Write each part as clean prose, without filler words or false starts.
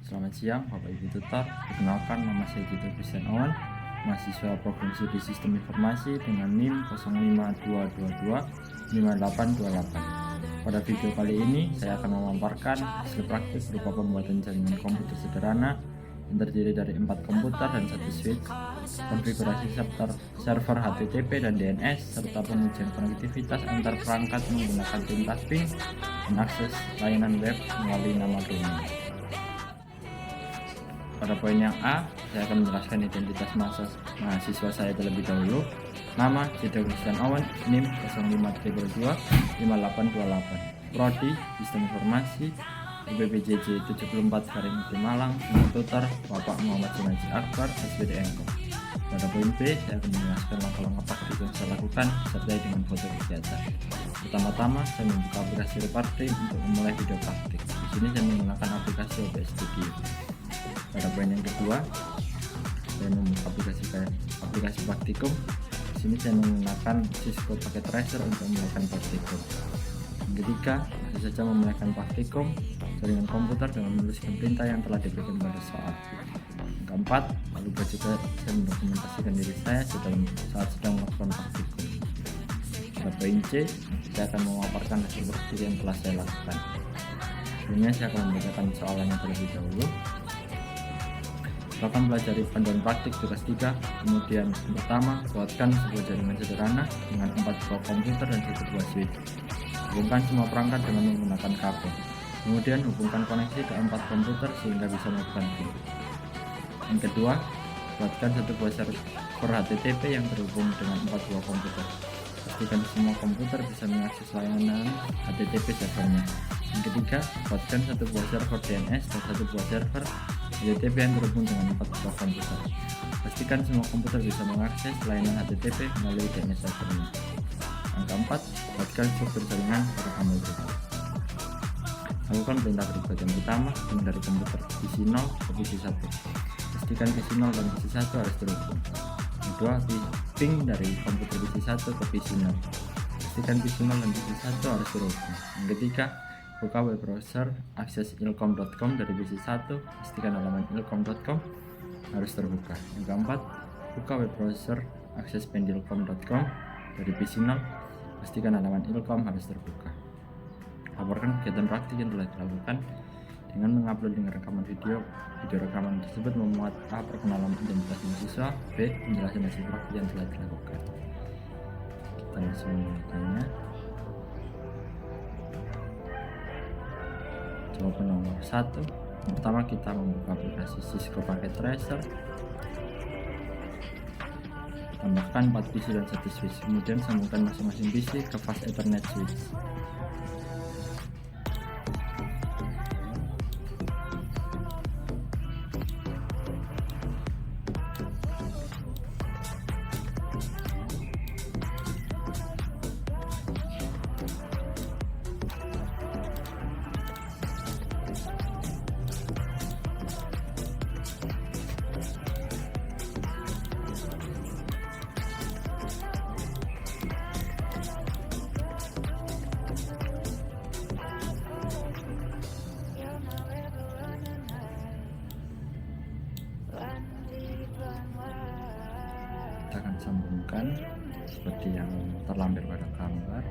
Selamat siang Bapak Ibu Tutor. Perkenalkan, nama saya Gito Christian Owen, mahasiswa Program Studi Sistem Informasi dengan NIM 052225828. Pada video kali ini saya akan memaparkan hasil praktik berupa pembuatan jaringan komputer sederhana yang terdiri dari 4 komputer dan 1 switch, konfigurasi server HTTP dan DNS, serta pengujian konektivitas antar perangkat menggunakan perintah ping dan akses layanan web melalui nama domain. Pada poin yang A, saya akan menjelaskan identitas mahasiswa saya terlebih dahulu. Nama Gito Christian Owen, NIM 052225828, Prodi Sistem Informasi, UPBJJ 74 Malang, tutor Bapak Muhammad Junaidi Akbar, SPDN. Pada poin B, saya akan menjelaskan langkah-langkah praktik yang saya lakukan serta dengan foto kegiatan. Pertama-tama, saya membuka aplikasi Reparty untuk memulai video praktik. Di sini saya menggunakan aplikasi OBS Studio. Pada poin yang kedua, saya membuka aplikasi praktikum. Di sini saya menggunakan Cisco Packet Tracer untuk memulaikan praktikum. Yang ketiga, masih saja memulaikan praktikum jaringan komputer dengan menuliskan perintah yang telah diberikan pada soal. Yang keempat, lalu juga saya mendokumentasikan diri saya saat sedang melakukan praktikum. Pada poin C, saya akan memaparkan hasil praktik yang telah saya lakukan. Sebelumnya saya akan membacakan soalannya terlebih dahulu. Silakan pelajari panduan praktik tugas 3. Kemudian yang pertama, buatkan sebuah jaringan sederhana dengan 4 buah komputer dan 1 buah switch. Hubungkan semua perangkat dengan menggunakan kabel. Kemudian hubungkan koneksi ke 4 komputer sehingga bisa melakukan ping. Yang kedua, buatkan 1 buah server HTTP yang terhubung dengan 4 buah komputer. Pastikan semua komputer bisa mengakses layanan HTTP servernya. Yang ketiga, buatkan 1 buah server DNS dan 1 buah server HTTP yang terhubung dengan 4 buah komputer. Pastikan semua komputer bisa mengakses layanan HTTP melalui DNS servernya. Yang keempat, buatkan struktur jaringan pada kabel juga. Lakukan perintah berikut. Yang pertama, ping dari komputer PC 0 ke PC 1. Pastikan PC 0 dan PC 1 harus terhubung. Yang kedua, ping dari komputer PC 1 ke PC 0. Pastikan PC 0 dan PC 1 harus terhubung. Yang ketiga, buka web browser akses ilkom.com dari PC 1, pastikan halaman ilkom.com harus terbuka. Yang keempat, buka web browser akses pendilkom.com dari PC 0, pastikan halaman ilkom harus terbuka. Laporkan kegiatan praktik yang telah dilakukan dengan mengupload link rekaman video. Video rekaman tersebut memuat A. Perkenalan identitas mahasiswa, B. Penjelasan hasil praktik yang telah dilakukan. Kita langsung melihatnya. Jawaban nomor 1. Yang pertama, kita membuka aplikasi Cisco Packet Tracer, tambahkan 4 PC dan 1 switch, kemudian sambungkan masing-masing PC ke fast Ethernet switch. Kita akan sambungkan seperti yang terlampir pada gambar.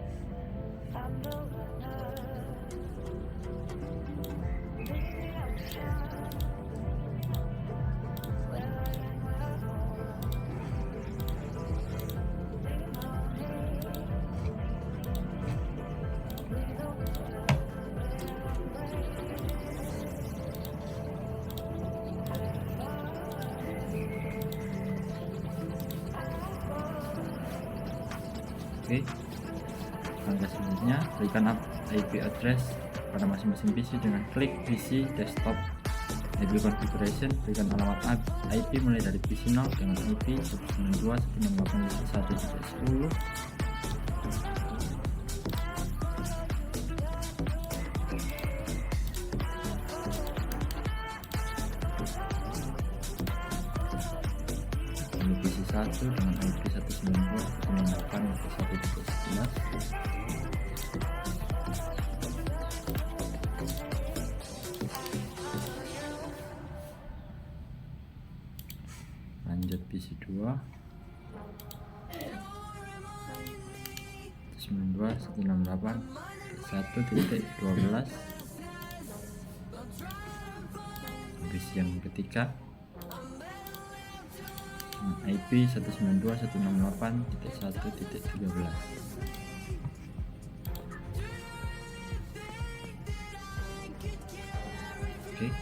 Oke, langkah selanjutnya, berikan IP address pada masing-masing PC dengan klik PC desktop IP configuration. Berikan alamat IP mulai dari PC 0 dengan IP 192.168.1.10. PC 1 dengan IP 192.168.1.11. 1.168.1.12. Habis yang ketiga IP 192.168.1.13. Oke.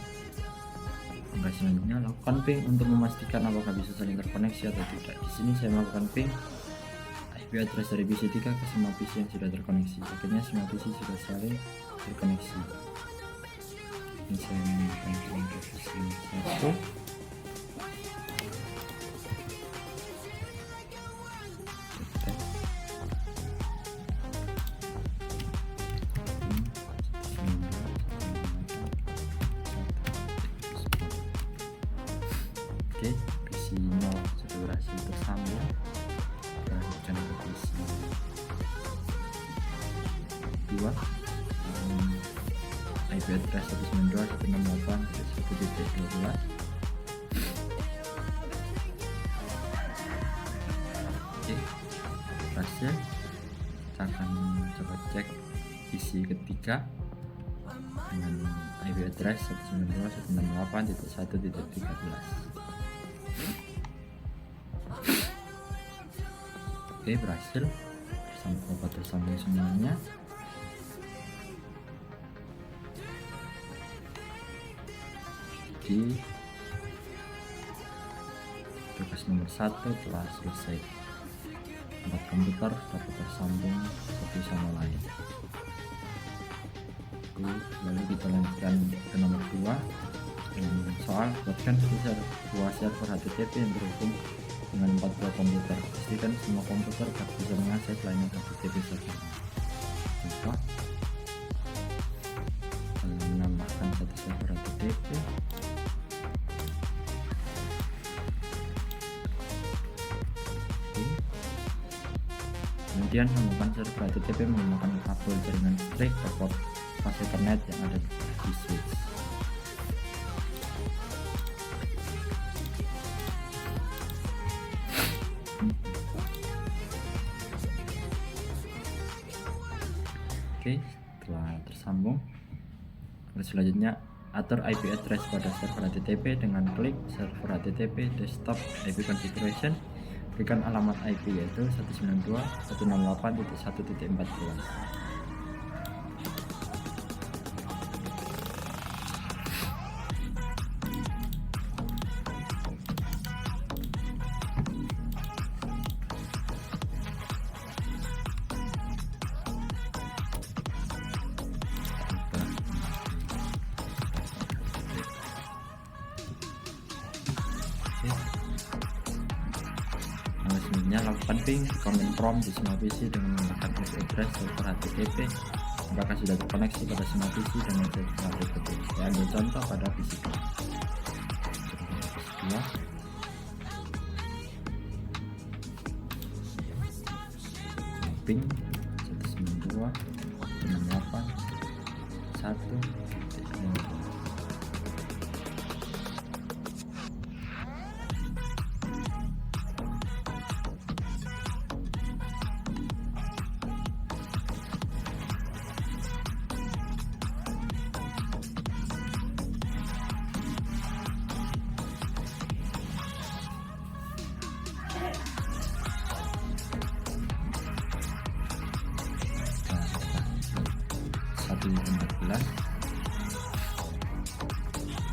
Langkah selanjutnya lakukan ping untuk memastikan apakah bisa saling terkoneksi atau tidak. Di sini saya melakukan ping IP address dari PC 3 ke semua PC yang sudah terkoneksi. Akhirnya semua PC sudah saling terkoneksi. Ini saya menggunakan ping ke PC 1. Oke, PC 0 sudah berhasil tersambung. Lanjutkan ke PC 2. IP address 192.168.1.12. Oke, berhasil. Kita akan coba cek PC ketiga dengan IP address 192.168.1.13. Oke, berhasil. Tersambung semuanya. Jadi tugas nomor 1 telah selesai. 4 komputer dapat tersambung satu sama lain. Lalu kita lanjutkan ke nomor 2. Soal buatkan sebuah server HTTP yang berhubung dengan 4 buah komputer. Pastikan semua komputer bisa mengakses layanan HTTP server. Contoh, menambahkan satu server HTTP. Kemudian sambungkan server HTTP menggunakan kabel jaringan listrik ke port fas Ethernet yang ada di switch. Oke, setelah tersambung, selanjutnya atur IP address pada server HTTP dengan klik server HTTP desktop IP configuration. Berikan alamat IP yaitu 192.168.1.14. Selanjutnya lakukan ping command prompt di semua PC dengan menggunakan IP address server HTTP. Apakah sudah terkoneksi pada semua PC dengan server HTTP? Saya ambil contoh pada PC 2. Ping 192.168.1.15.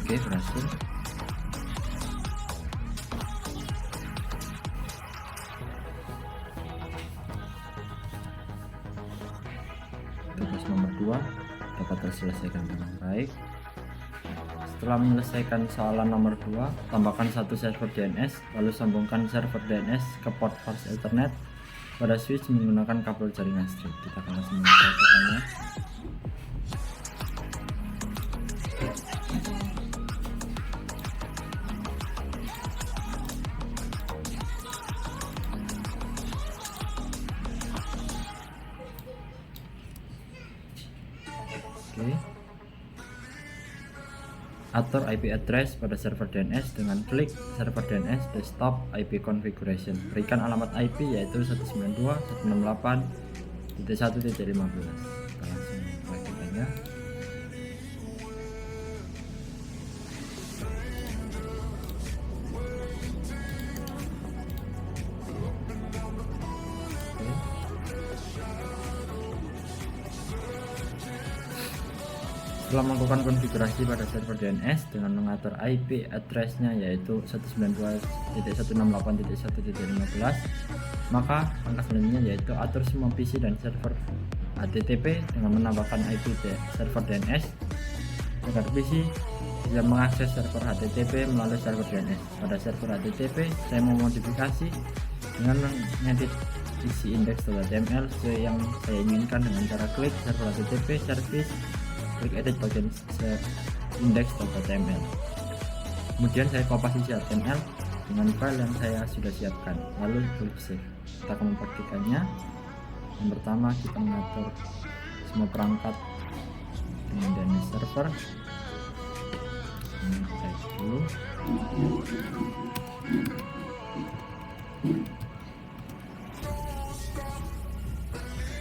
Oke, berhasil. Tugas nomor 2 dapat terselesaikan dengan baik. Setelah menyelesaikan soalan nomor 2, tambahkan satu server DNS, lalu sambungkan server DNS ke port fas Ethernet pada switch menggunakan kabel jaringan listrik. Kita akan langsung melakukannya. Oke. Atur IP address pada server DNS dengan klik server DNS desktop IP configuration. Berikan alamat IP yaitu 192.168.1.15. Kita langsung praktik aja. Setelah melakukan konfigurasi pada server DNS dengan mengatur IP address-nya yaitu 192.168.1.15, maka langkah selanjutnya yaitu atur semua PC dan server HTTP dengan menambahkan IP server DNS agar PC bisa mengakses server HTTP melalui server DNS. Pada server HTTP, saya memodifikasi dengan mengedit isi index.html sesuai yang saya inginkan dengan cara klik server HTTP service, klik edit bagian index.html. Kemudian saya kopas isi HTML dengan file yang saya sudah siapkan, lalu klik save. Kita akan mempraktikannya. Yang pertama, kita mengatur semua perangkat dengan DNS server. Ini kita isi dulu.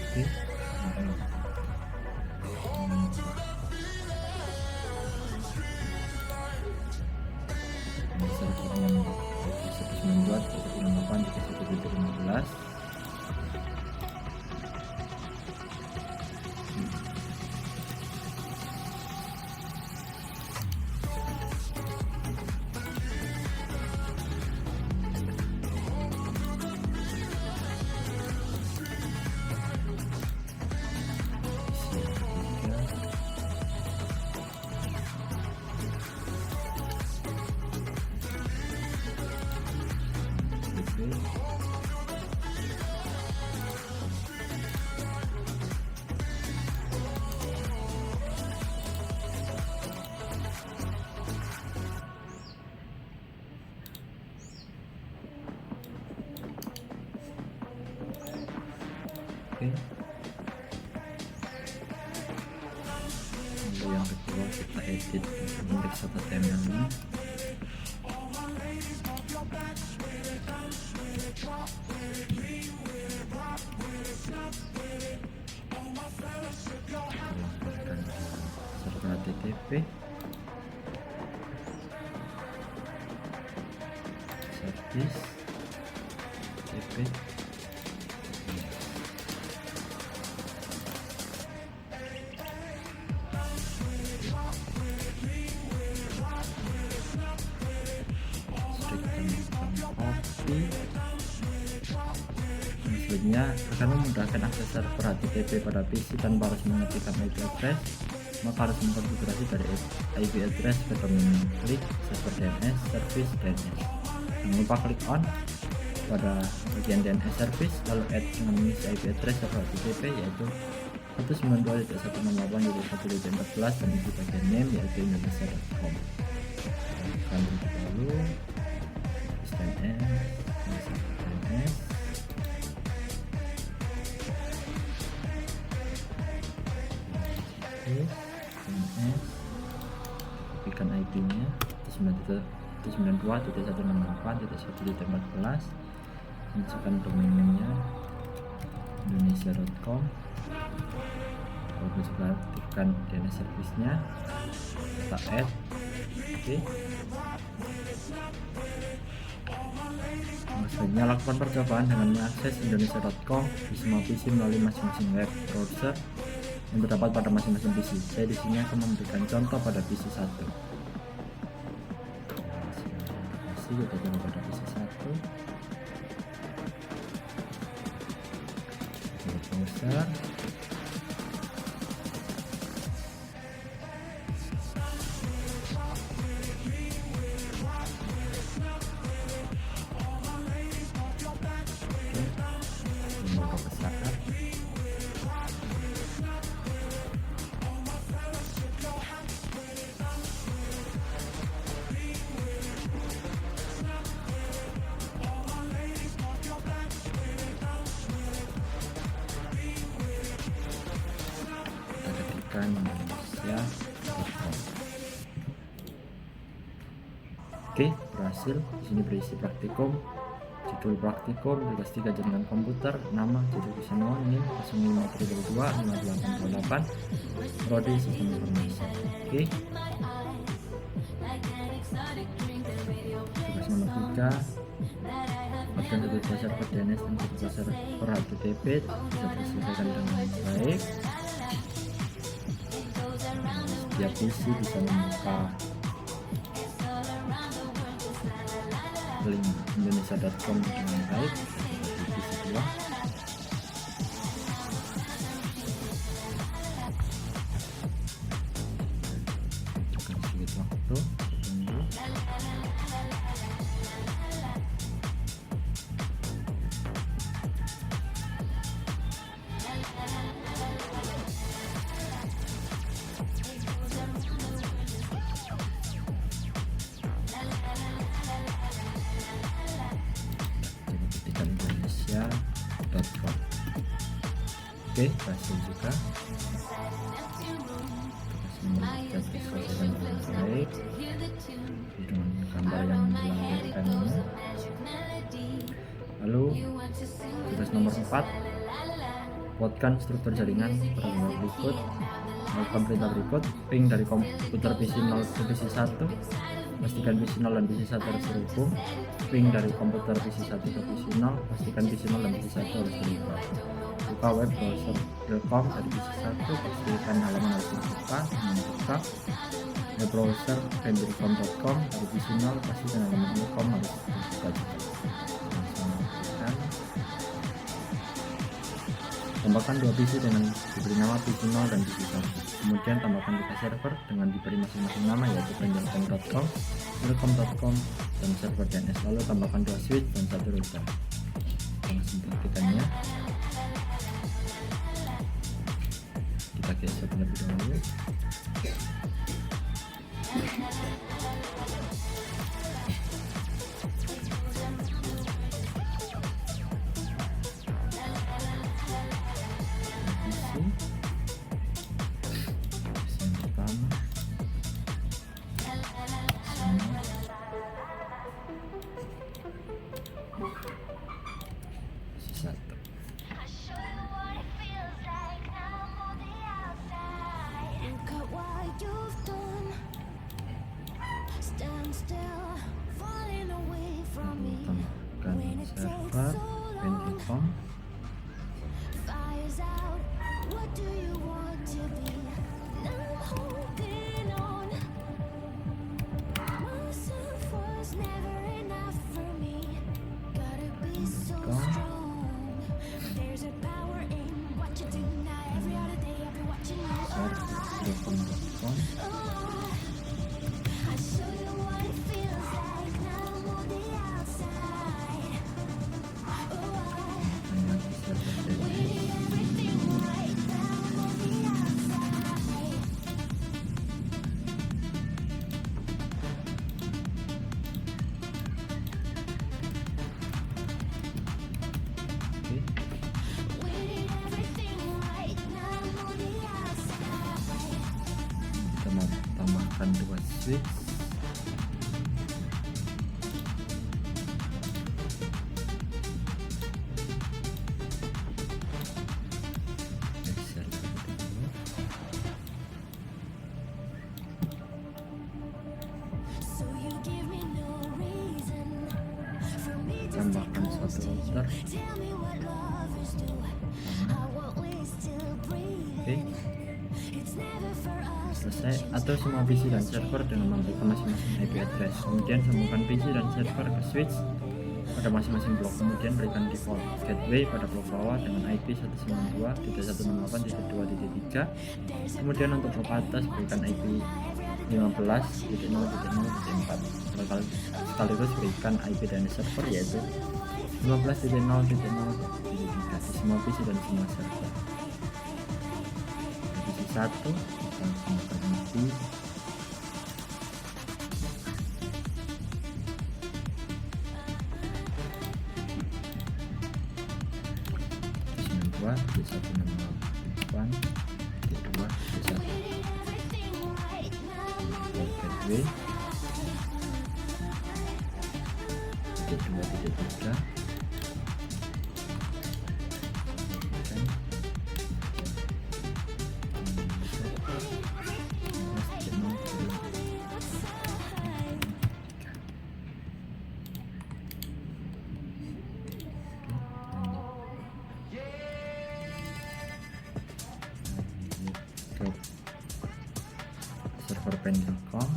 Oke. Servernya 192.168.1.15. Lalu yang kedua kita edit index.html-nya. Server HTTP, service HTTP. Selanjutnya akan memudahkan akses server HTTP pada PC tanpa harus mengetikkan IP address, maka harus mengkonfigurasi dari IP address ke domain. Klik server DNS service DNS. Jangan lupa klik on pada bagian DNS service, lalu add dengan mengisi IP address server HTTP yaitu 192.168.1.14 dan isi bagian name yaitu indonesia.com. Akan dulu DNS kopikan IP-nya 192.168.1.14, masukkan domain name-nya indonesia.com, lalu juga aktifkan DNS service-nya, kita add. Oke. Selanjutnya lakukan percobaan dengan mengakses indonesia.com di semua PC melalui masing-masing web browser yang terdapat pada masing-masing PC. Saya di sini akan memberikan contoh pada PC 1. Kita coba pada PC 1. Browser. Indonesia.com. Oke, berhasil. Di sini berisi praktikum, judul praktikum, tugas 3 jaringan komputer, nama, judul kesemuan, NIM 0532 5828, prodi sistem informasi. Oke. Tugas nomor 3, buatkan satu dasar per DNS dan satu dasar per HTTP, bisa diselesaikan dengan baik. Setiap visi bisa membuka link indonesia.com dengan baik. Visi 2. Akan sedikit waktu tunggu. Indonesia.com. Oke, berhasil juga. Kita diselesaikan dengan baik dengan gambar yang dilampirkannya. Lalu tugas nomor 4, buatkan struktur jaringan pada berikut. Melakukan perintah berikut: ping dari komputer PC 0 ke PC 1, pastikan PC 0 dan PC 1 harus terhubung. Ping dari komputer PC 1 ke PC 0, pastikan PC 0 dan PC 1 harus terhubung. Buka web browser.com dari PC 1, pastikan halaman harus dibuka. Membuka web browser cambridgecom.com dari PC 0, pastikan halaman com harus dibuka juga. Tambahkan 2 PC dengan diberi nama PC 0 dan PC 1. Kemudian tambahkan 3 server dengan diberi masing-masing nama, yaitu penjelcom.com, telkom.com, dan server DNS. Lalu tambahkan 2 switch dan 1 router. Langsung praktikannya. Kita geser terlebih dahulu. Server Penjelcom. Telkom.com. Tambahkan 2 switch. Tambahkan 1 router. Oke. Selesai. Atur semua PC dan server dengan memberikan masing-masing IP address. Kemudian sambungkan PC dan server ke switch pada masing-masing blok. Kemudian berikan default gateway pada blok bawah dengan IP 192.168.2.3. Kemudian untuk blok atas berikan IP 15.0.0.4. Sekaligus berikan IP DNS server, yaitu 15.0.0.3 di semua PC dan semua server. PC 1 kita berhenti. D168 D2 D1 gateway. 192.3. Ke server pen.com.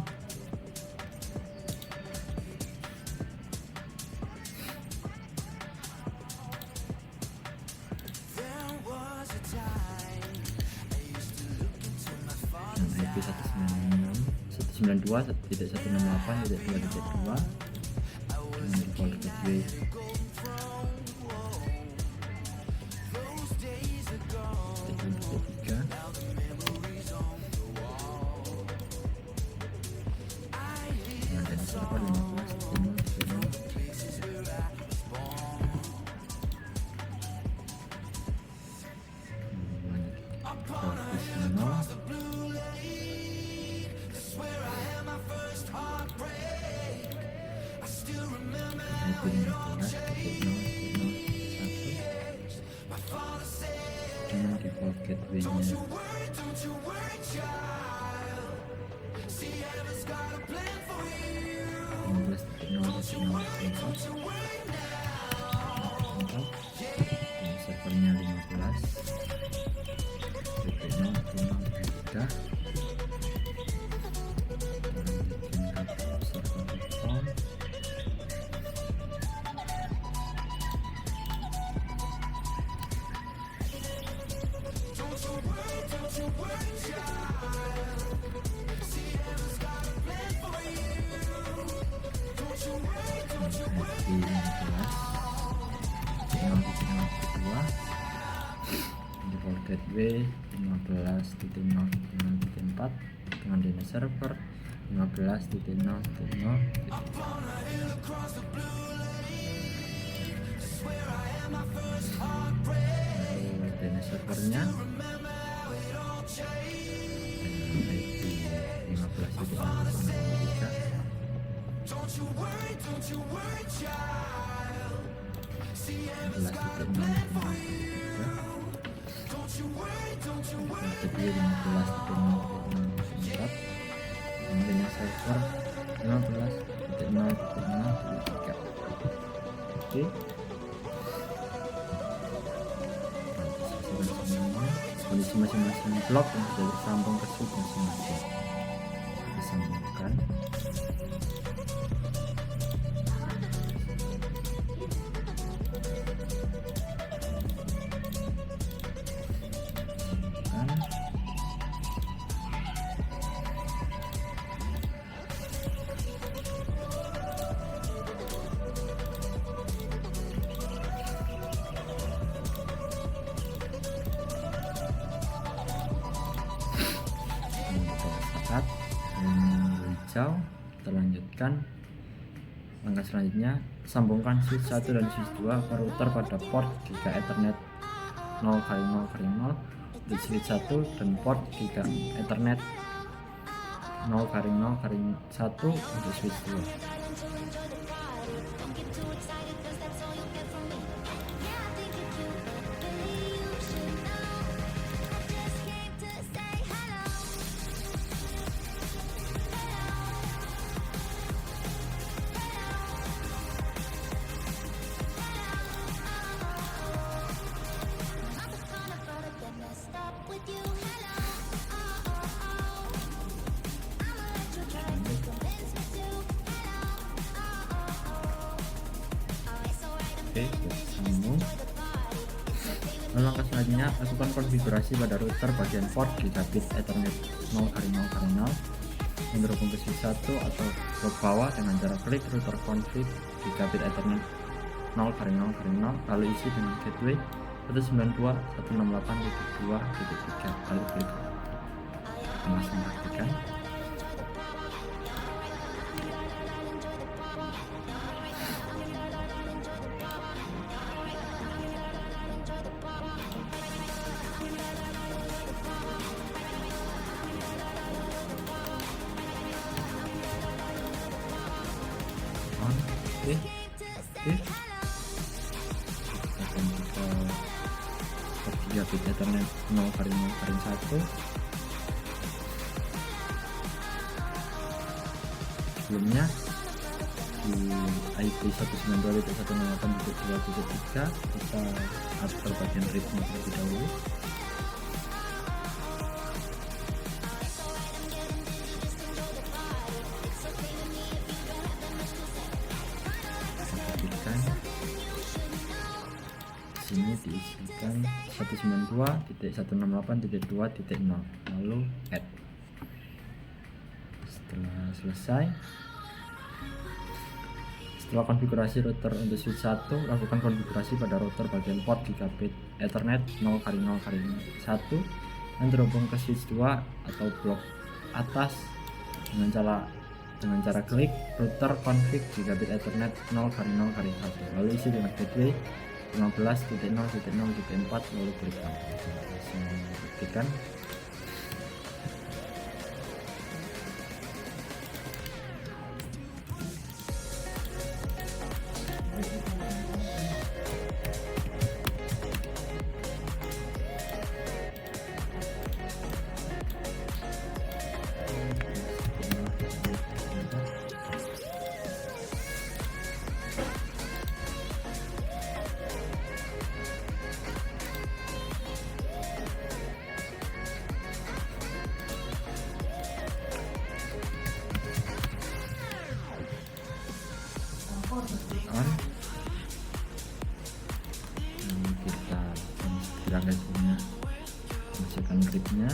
IP 192.168.2.2 dengan default gateway. Dan server 15.0. Dengan default gateway-nya 15.0.0.4, servernya 15.0.0.3. Default gateway 15.0.0.4 dengan DNS server 15.0.0. DNS servernya IP 15.0.0.3. Kemudian server 15.0.0.3. Oke, kondisi masing-masing blok yang sudah tersambung ke switch masing-masing disambungkan. Hijau. Terlanjutkan langkah selanjutnya, sambungkan switch 1 dan switch 2 ke router pada port Giga Ethernet 0x0x0 di switch 1 dan port Giga Ethernet 0x0x1 untuk switch 2. Oke, sambung. Langkah selanjutnya, lakukan konfigurasi pada router bagian port gigabit Ethernet 0x0x0 yang terhubung ke switch 1 atau blok bawah dengan cara klik router config gigabit Ethernet 0x0x0, lalu isi dengan gateway 192.168.2.3, lalu klik langsung aktifkan. Oke, gigabit Ethernet 0/0/1. Sebelumnya di IP 192.168.2.3 kita atur bagian readme terlebih dahulu. Sini diisikan 192.168.2.0 lalu add. Setelah konfigurasi router untuk switch 1, lakukan konfigurasi pada router bagian port gigabit Ethernet 0/0/1 yang terhubung ke switch 2 atau blok atas dengan cara klik router config gigabit Ethernet 0/0/1 lalu isi dengan gateway 15.0.0.4 lalu klik buktikan. Ini kita konfigurasinya, masukkan gripnya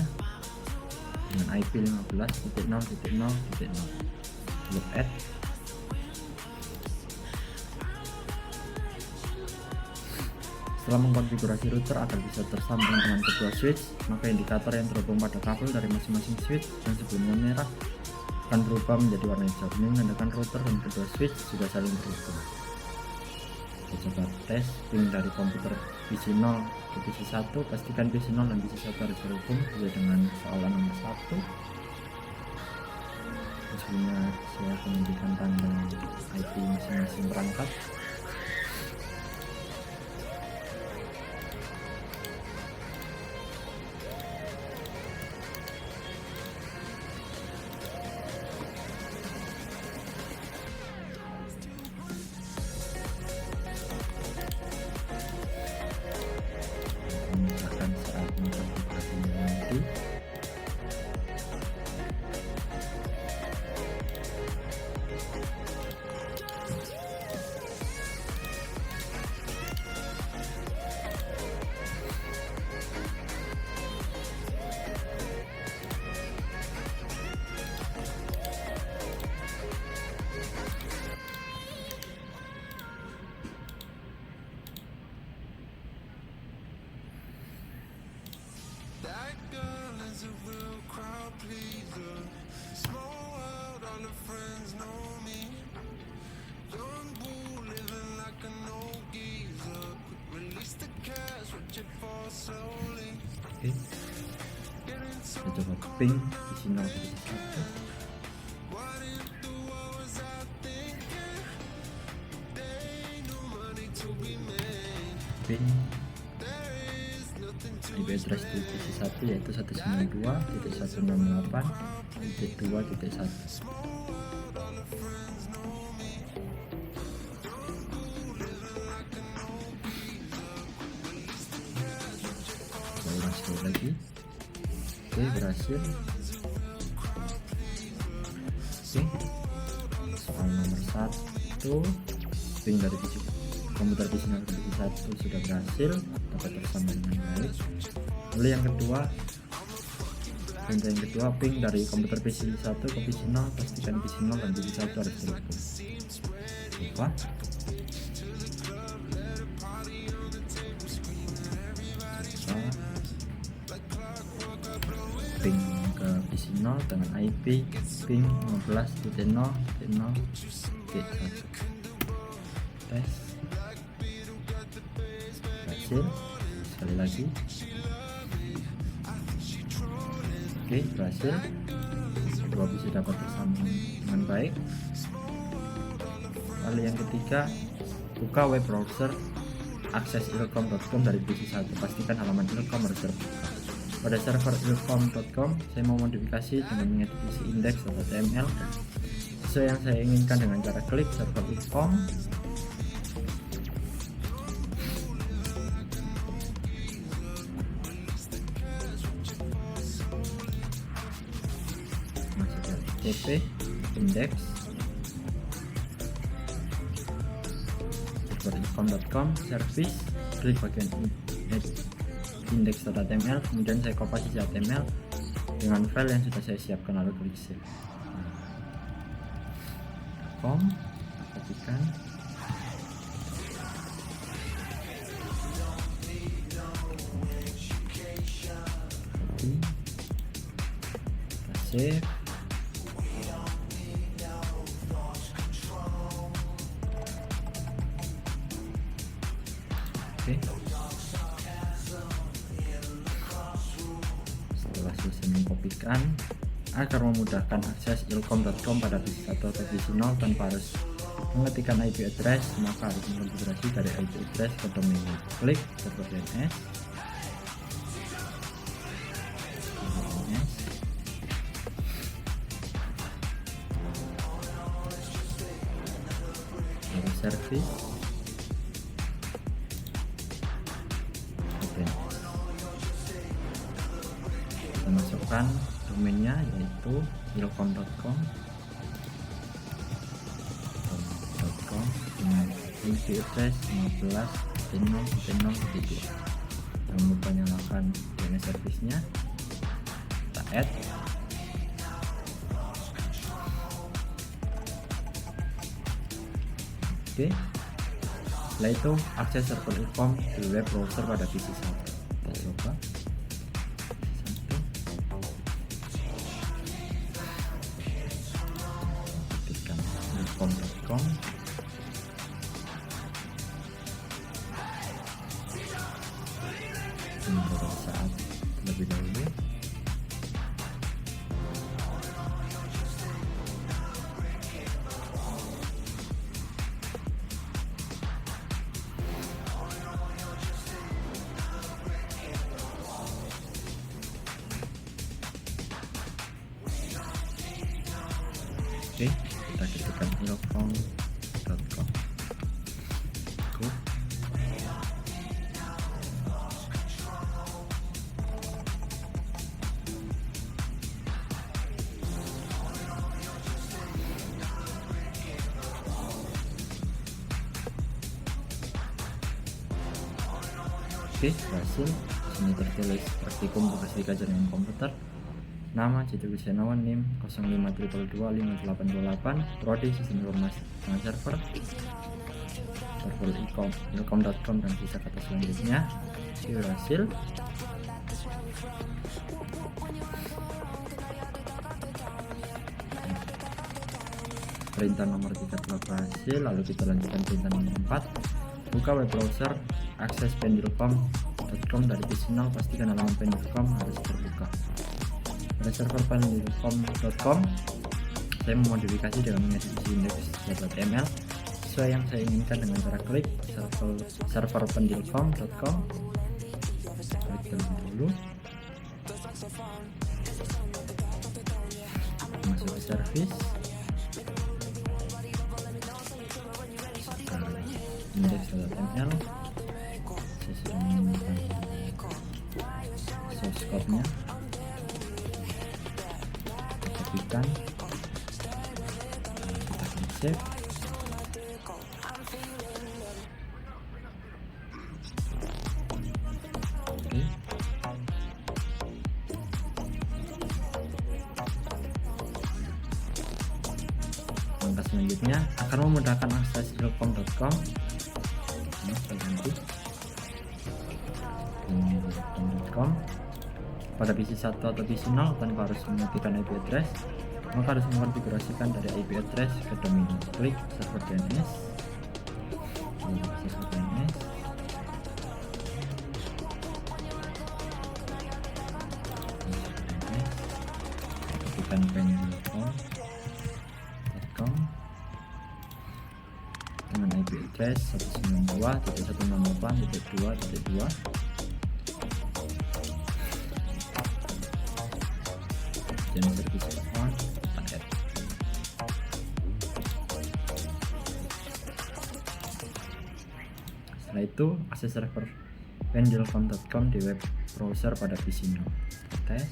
dengan IP 15.0.0.0 look add. Setelah mengkonfigurasi router agar bisa tersambung dengan kedua switch, maka indikator yang terhubung pada kabel dari masing-masing switch yang sebelumnya merah akan berubah menjadi warna hijau. Ini menandakan router dan kedua switch sudah saling terhubung. Kita coba tes ping dari komputer PC 0 ke PC 1. Pastikan PC 0 dan PC 1 harus terhubung sesuai dengan soalan nomor 1. Sebelumnya saya akan memberikan tanda IP masing-masing perangkat. Akan saat mengkonfigurasinya nanti. Oke, kita coba ping di sini ping IP address di PC 1 yaitu 192.168.2.1. Sekali lagi. Oke, berhasil. Oke, soal nomor 1 ping dari PC komputer PC 0 ke PC 1 sudah berhasil, dapat tersambung dengan baik. Lalu yang kedua, ping dari komputer PC 1 ke PC 0, pastikan PC 0 dan PC 1 harus terhubung. Lupa. Ping ke PC 0 dengan IP ping 15.0.0.1. Tes berhasil. Sekali lagi. Oke, berhasil. Kedua PC dapat tersambung dengan baik. Lalu yang ketiga, buka web browser akses ilkom.com dari PC 1, pastikan halaman ilkom harus terbuka. Pada server ilkom.com, saya mau modifikasi dengan mengedit index.html sesuai yang saya inginkan dengan cara klik server ilkom. Masukkan http index server ilkom.com service, klik bagian index.html, kemudian saya copy sisi HTML dengan file yang sudah saya siapkan, lalu klik save. Kopikan, copy, save. Oke. Setelah selesai mengkopikan, agar memudahkan akses ilkom.com pada PC 1 atau PC 0 tanpa harus mengetikkan IP address, maka harus mengkonfigurasi dari IP address ke domain. Klik server DNS, lalu service, kita masukkan domainnya yaitu ilkom.com dengan IP address 15.0.0.2. Jangan lupa nyalakan DNS service-nya, kita add. Oke, setelah itu akses server ilkom di web browser pada PC 1. Kita coba ilkom.com, beberapa saat terlebih dahulu. Oke, kita ketikkan ilkom.com. Oke, berhasil. Sini tertulis praktikum berbasis dengan komputer, nama Citu Kusinawan, NIM 05222528, prodi sistem informasi dengan server ilkom.com dan sisa kata selanjutnya. Oke, berhasil. Perintah nomor 3 telah berhasil, lalu kita lanjutkan perintah nomor 4. Buka web browser, akses pendilkom.com dari PC 0, pastikan halaman pendilkom harus terbuka. Pada server pendilkom.com, saya memodifikasi dengan mengedit index.html sesuai yang saya inginkan dengan cara klik server pendilkom.com. Klik terlebih dahulu, masuk ke service, index.html. Saya sudah menemukan source code-nya, kita kopikan, kita klik save. Oke. Langkah selanjutnya akan memudahkan akses ilkom.com. Pada PC 1 atau PC 0 tanpa harus mengetikkan IP address, maka harus mengkonfigurasikan dari IP address ke domain. Klik server DNS, ketikkan pendilkom.com dengan IP address /192.168.2.2 dan service on add. Setelah itu akses server pendilcom.com di web browser pada PC Ino. Tes.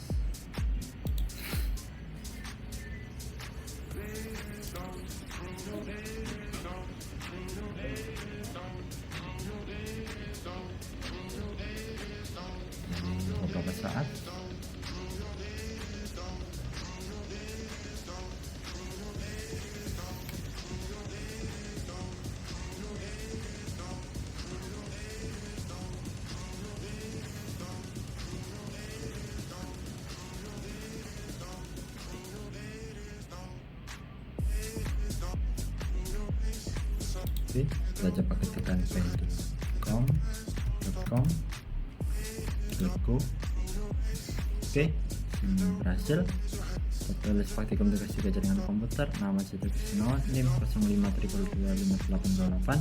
Beberapa saat. Oke, kita coba ketikkan pendilcom.com, klik go. Oke, berhasil. Tulis praktikum tugas 3 jaringan komputer, nama situs Gunawan, NIM 05.222.588,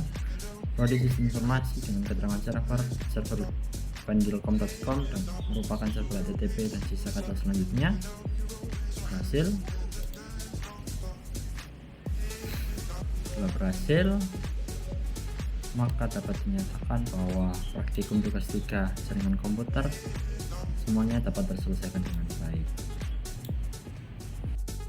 prodi sistem informasi dengan keterangan server pendilcom.com dan merupakan server HTTP dan sisa kata selanjutnya. Berhasil. Setelah berhasil, maka dapat dinyatakan bahwa praktikum tugas 3 jaringan komputer semuanya dapat terselesaikan dengan baik.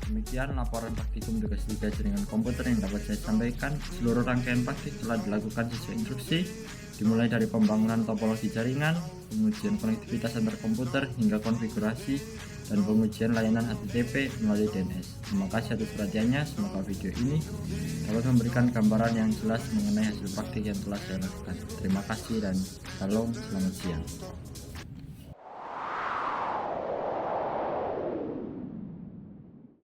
Demikian laporan praktikum tugas 3 jaringan komputer yang dapat saya sampaikan. Seluruh rangkaian praktik telah dilakukan sesuai instruksi, dimulai dari pembangunan topologi jaringan, pengujian konektivitas antar komputer, hingga konfigurasi dan pengujian layanan HTTP melalui DNS. Terima kasih atas perhatiannya. Semoga video ini dapat memberikan gambaran yang jelas mengenai hasil praktik yang telah saya lakukan. Terima kasih dan salam, selamat siang.